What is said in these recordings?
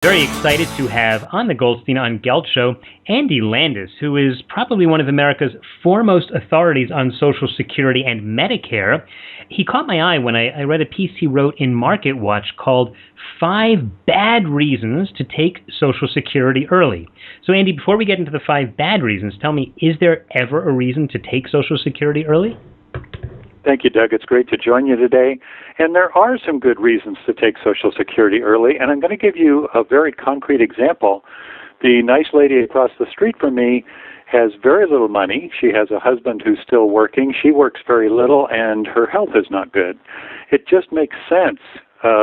Very excited to have on the Goldstein on Gelt Show, Andy Landis, who is probably one of America's foremost authorities on Social Security and Medicare. He caught my eye when I read a piece he wrote in Market Watch called 5 Bad Reasons to Take Social Security Early. So, Andy, before we get into the 5 bad reasons, tell me, is there ever a reason to take Social Security early? Thank you, Doug. It's great to join you today. And there are some good reasons to take Social Security early, and I'm going to give you a very concrete example. The nice lady across the street from me has very little money. She has a husband who's still working. She works very little, and her health is not good. It just makes sense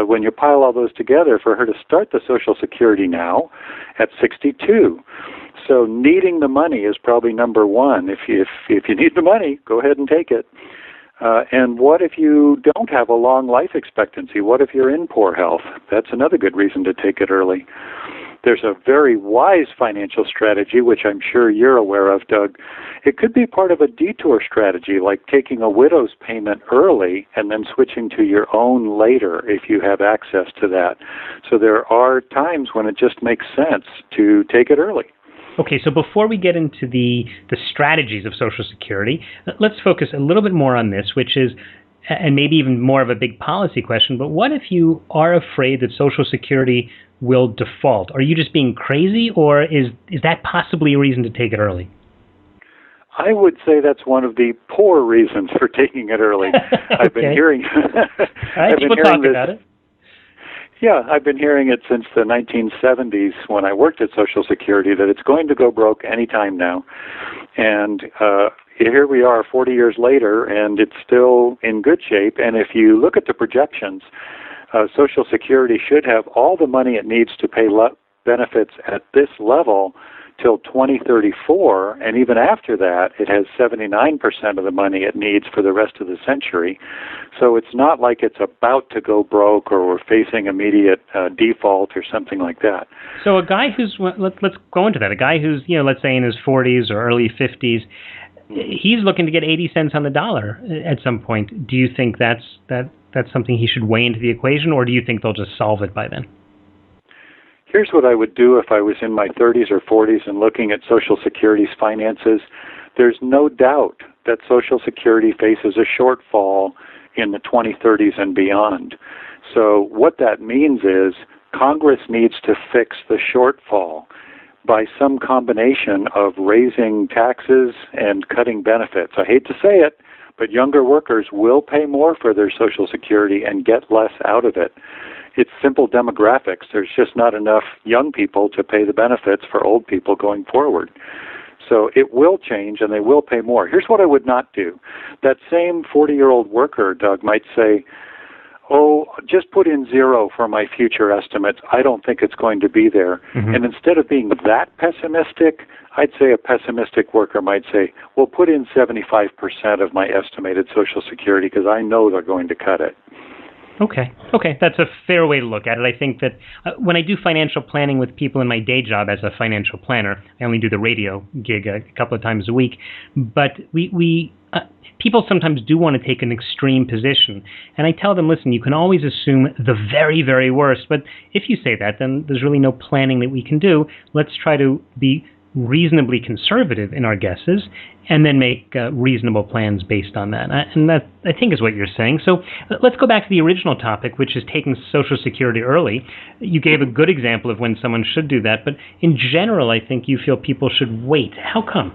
when you pile all those together for her to start the Social Security now at 62. So needing the money is probably number one. If you need the money, go ahead and take it. And what if you don't have a long life expectancy? What if you're in poor health? That's another good reason to take it early. There's a very wise financial strategy, which I'm sure you're aware of, Doug. It could be part of a detour strategy, like taking a widow's payment early and then switching to your own later if you have access to that. So there are times when it just makes sense to take it early. Okay, so before we get into the strategies of Social Security, let's focus a little bit more on this, which is, and maybe even more of a big policy question, but what if you are afraid that Social Security will default? Are you just being crazy, or is that possibly a reason to take it early? I would say that's one of the poor reasons for taking it early. Okay. I've been hearing people talk about it. Yeah, I've been hearing it since the 1970s when I worked at Social Security that it's going to go broke any time now. And here we are 40 years later, and it's still in good shape. And if you look at the projections, Social Security should have all the money it needs to pay benefits at this level till 2034, and even after that, it has 79% of the money it needs for the rest of the century. So it's not like it's about to go broke or we're facing immediate default or something like that. So a guy who's, let's go into that, a guy who's, let's say in his 40s or early 50s, he's looking to get 80 cents on the dollar at some point. Do you think that's something he should weigh into the equation, or do you think they'll just solve it by then? Here's what I would do if I was in my 30s or 40s and looking at Social Security's finances. There's no doubt that Social Security faces a shortfall in the 2030s and beyond. So what that means is Congress needs to fix the shortfall by some combination of raising taxes and cutting benefits. I hate to say it, but younger workers will pay more for their Social Security and get less out of it. It's simple demographics. There's just not enough young people to pay the benefits for old people going forward. So it will change, and they will pay more. Here's what I would not do. That same 40-year-old worker, Doug, might say, oh, just put in 0 for my future estimates. I don't think it's going to be there. Mm-hmm. And instead of being that pessimistic, I'd say a pessimistic worker might say, well, put in 75% of my estimated Social Security because I know they're going to cut it. Okay, that's a fair way to look at it. I think that when I do financial planning with people in my day job as a financial planner, I only do the radio gig a couple of times a week, but we people sometimes do want to take an extreme position. And I tell them, listen, you can always assume the very, very worst, but if you say that, then there's really no planning that we can do. Let's try to be reasonably conservative in our guesses and then make reasonable plans based on that. And that, I think, is what you're saying. So let's go back to the original topic, which is taking Social Security early. You gave a good example of when someone should do that, but in general, I think you feel people should wait. How come?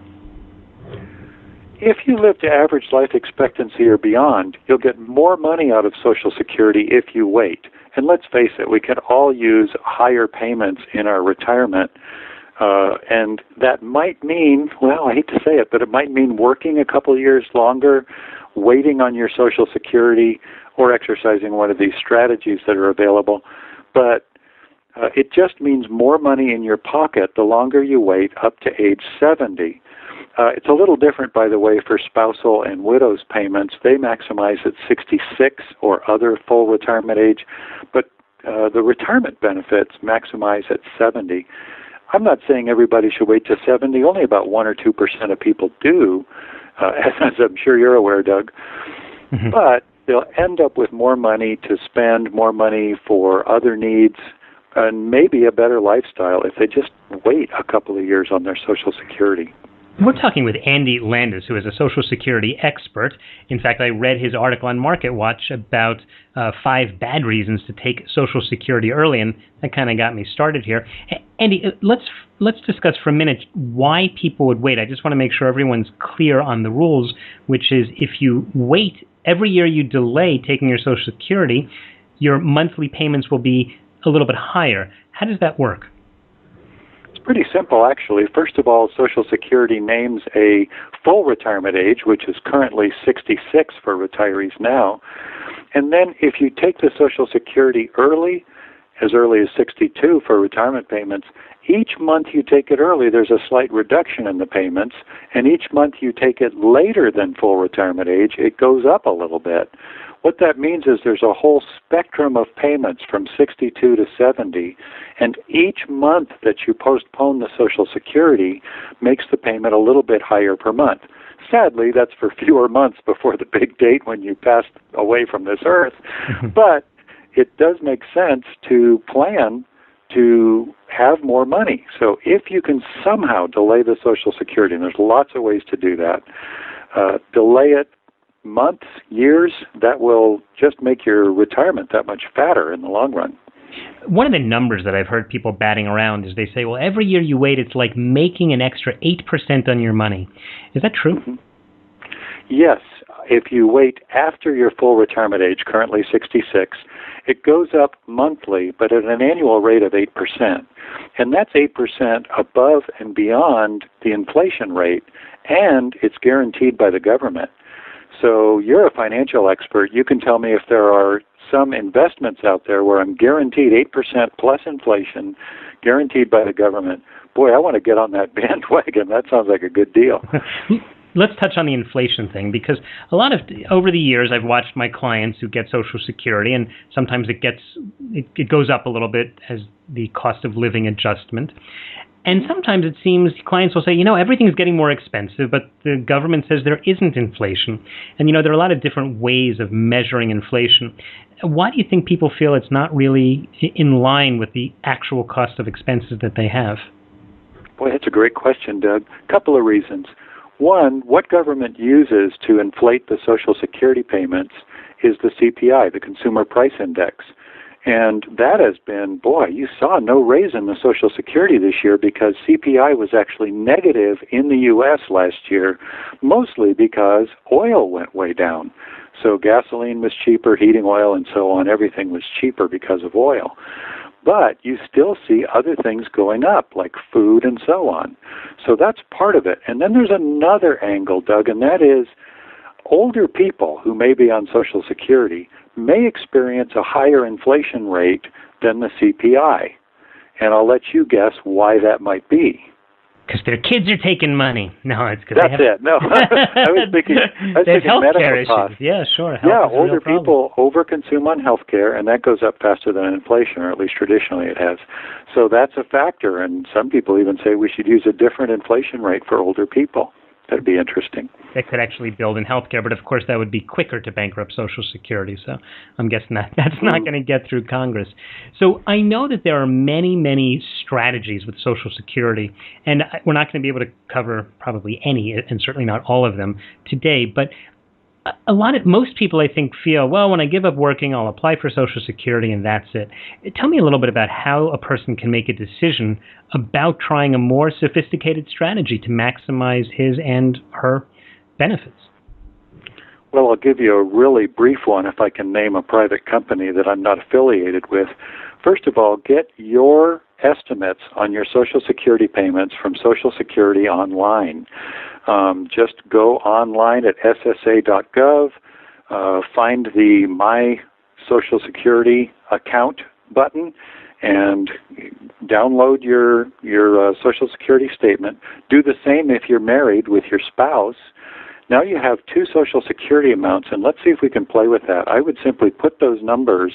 If you live to average life expectancy or beyond, you'll get more money out of Social Security if you wait. And let's face it, we can all use higher payments in our retirement. And that might mean, well, I hate to say it, but it might mean working a couple of years longer, waiting on your Social Security, or exercising one of these strategies that are available. But it just means more money in your pocket the longer you wait up to age 70. It's a little different, by the way, for spousal and widow's payments. They maximize at 66 or other full retirement age, but the retirement benefits maximize at 70. I'm not saying everybody should wait to 70. Only about 1 or 2% of people do, as I'm sure you're aware, Doug. Mm-hmm. But they'll end up with more money to spend, more money for other needs, and maybe a better lifestyle if they just wait a couple of years on their Social Security. We're talking with Andy Landis, who is a Social Security expert. In fact, I read his article on MarketWatch about 5 bad reasons to take Social Security early, and that kind of got me started here. Andy, let's discuss for a minute why people would wait. I just want to make sure everyone's clear on the rules, which is if you wait, every year you delay taking your Social Security, your monthly payments will be a little bit higher. How does that work? Pretty simple, actually. First of all, Social Security names a full retirement age, which is currently 66 for retirees now. And then if you take the Social Security early as 62 for retirement payments, each month you take it early, there's a slight reduction in the payments, and each month you take it later than full retirement age, it goes up a little bit. What that means is there's a whole spectrum of payments from 62 to 70, and each month that you postpone the Social Security makes the payment a little bit higher per month. Sadly, that's for fewer months before the big date when you pass away from this earth, but it does make sense to plan to have more money. So if you can somehow delay the Social Security, and there's lots of ways to do that, delay it months, years, that will just make your retirement that much fatter in the long run. One of the numbers that I've heard people batting around is they say, well, every year you wait, it's like making an extra 8% on your money. Is that true? Mm-hmm. Yes. If you wait after your full retirement age, currently 66, it goes up monthly, but at an annual rate of 8%. And that's 8% above and beyond the inflation rate, and it's guaranteed by the government. So you're a financial expert. You can tell me if there are some investments out there where I'm guaranteed 8% plus inflation, guaranteed by the government. Boy, I want to get on that bandwagon. That sounds like a good deal. Let's touch on the inflation thing, because over the years I've watched my clients who get Social Security, and sometimes it goes up a little bit as the cost of living adjustment. And sometimes it seems clients will say, everything's getting more expensive, but the government says there isn't inflation. And, there are a lot of different ways of measuring inflation. Why do you think people feel it's not really in line with the actual cost of expenses that they have? Boy, that's a great question, Doug. A couple of reasons. One, what government uses to inflate the Social Security payments is the CPI, the Consumer Price Index. And that has been, you saw no raise in the Social Security this year because CPI was actually negative in the U.S. last year, mostly because oil went way down. So gasoline was cheaper, heating oil and so on, everything was cheaper because of oil. But you still see other things going up, like food and so on. So that's part of it. And then there's another angle, Doug, and that is older people who may be on Social Security may experience a higher inflation rate than the CPI. And I'll let you guess why that might be. Because their kids are taking money. No, it's because that's it. No, I was thinking medical costs. Yeah, sure. Older people overconsume on health care, and that goes up faster than inflation, or at least traditionally it has. So that's a factor, and some people even say we should use a different inflation rate for older people. That'd be interesting. That could actually build in healthcare, but of course that would be quicker to bankrupt Social Security. So I'm guessing that's not going to get through Congress. So I know that there are many, many strategies with Social Security, and we're not going to be able to cover probably any, and certainly not all of them today. But most people, I think, feel, well, when I give up working, I'll apply for Social Security and that's it. Tell me a little bit about how a person can make a decision about trying a more sophisticated strategy to maximize his and her benefits. Well, I'll give you a really brief one if I can name a private company that I'm not affiliated with. First of all, get your estimates on your Social Security payments from Social Security online. Just go online at ssa.gov, find the My Social Security Account button, and download your Social Security statement. Do the same if you're married with your spouse. Now you have 2 Social Security amounts, and let's see if we can play with that. I would simply put those numbers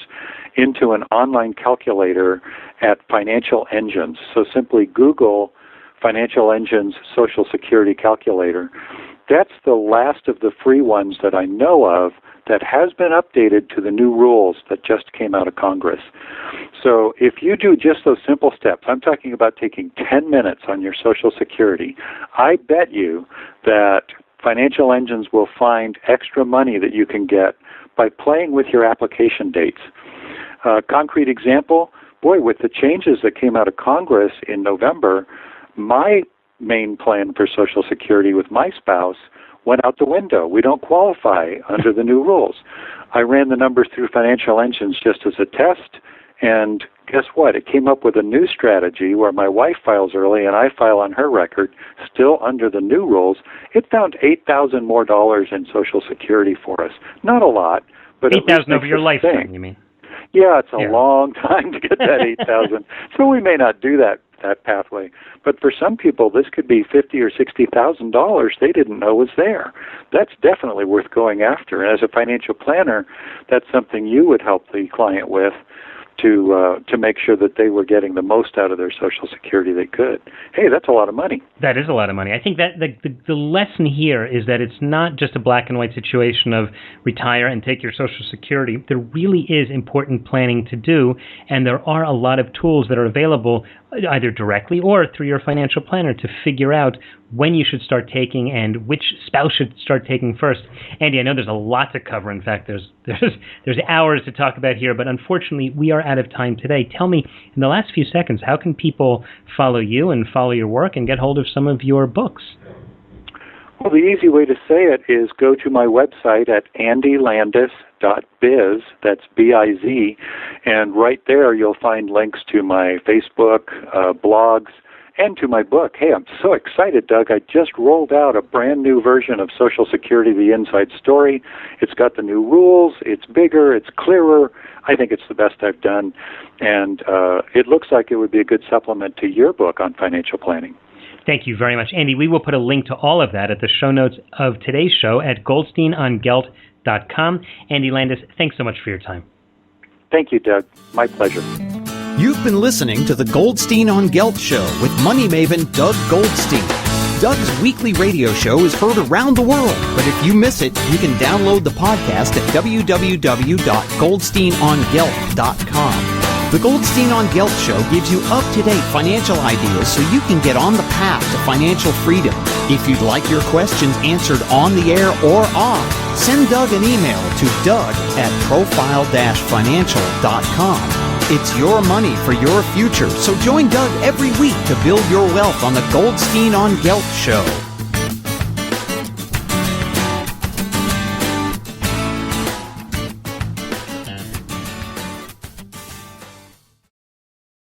into an online calculator at Financial Engines. So simply Google Financial Engines Social Security Calculator. That's the last of the free ones that I know of that has been updated to the new rules that just came out of Congress. So if you do just those simple steps, I'm talking about taking 10 minutes on your Social Security, I bet you that financial engines will find extra money that you can get by playing with your application dates. Concrete example, boy, with the changes that came out of Congress in November, my main plan for Social Security with my spouse went out the window. We don't qualify under the new rules. I ran the numbers through financial engines just as a test, and guess what? It came up with a new strategy where my wife files early and I file on her record, still under the new rules. It found $8,000 more in Social Security for us. Not a lot, but $8,000 over your lifetime, you mean? Yeah, it's a long time to get that $8,000. So we may not do that pathway. But for some people, this could be $50,000 or $60,000 they didn't know was there. That's definitely worth going after. And as a financial planner, that's something you would help the client with to make sure that they were getting the most out of their Social Security they could. Hey, that's a lot of money. That is a lot of money. I think that the lesson here is that it's not just a black and white situation of retire and take your Social Security. There really is important planning to do, and there are a lot of tools that are available either directly or through your financial planner to figure out when you should start taking and which spouse should start taking first. Andy, I know there's a lot to cover. In fact, there's hours to talk about here, but unfortunately, we are out of time today. Tell me, in the last few seconds, how can people follow you and follow your work and get hold of some of your books? Well, the easy way to say it is go to my website at andylandis.biz, that's B-I-Z, and right there you'll find links to my Facebook, blogs, and to my book. Hey, I'm so excited, Doug. I just rolled out a brand new version of Social Security, The Inside Story. It's got the new rules. It's bigger. It's clearer. I think it's the best I've done, and it looks like it would be a good supplement to your book on financial planning. Thank you very much, Andy. We will put a link to all of that at the show notes of today's show at goldsteinongelt.com. Andy Landis, thanks so much for your time. Thank you, Doug. My pleasure. You've been listening to the Goldstein on Gelt Show with money maven Doug Goldstein. Doug's weekly radio show is heard around the world, but if you miss it, you can download the podcast at www.goldsteinongelt.com. The Goldstein on Gelt Show gives you up-to-date financial ideas so you can get on the path to financial freedom. If you'd like your questions answered on the air or off, send Doug an email to doug@profile-financial.com. It's your money for your future, so join Doug every week to build your wealth on the Goldstein on Gelt Show.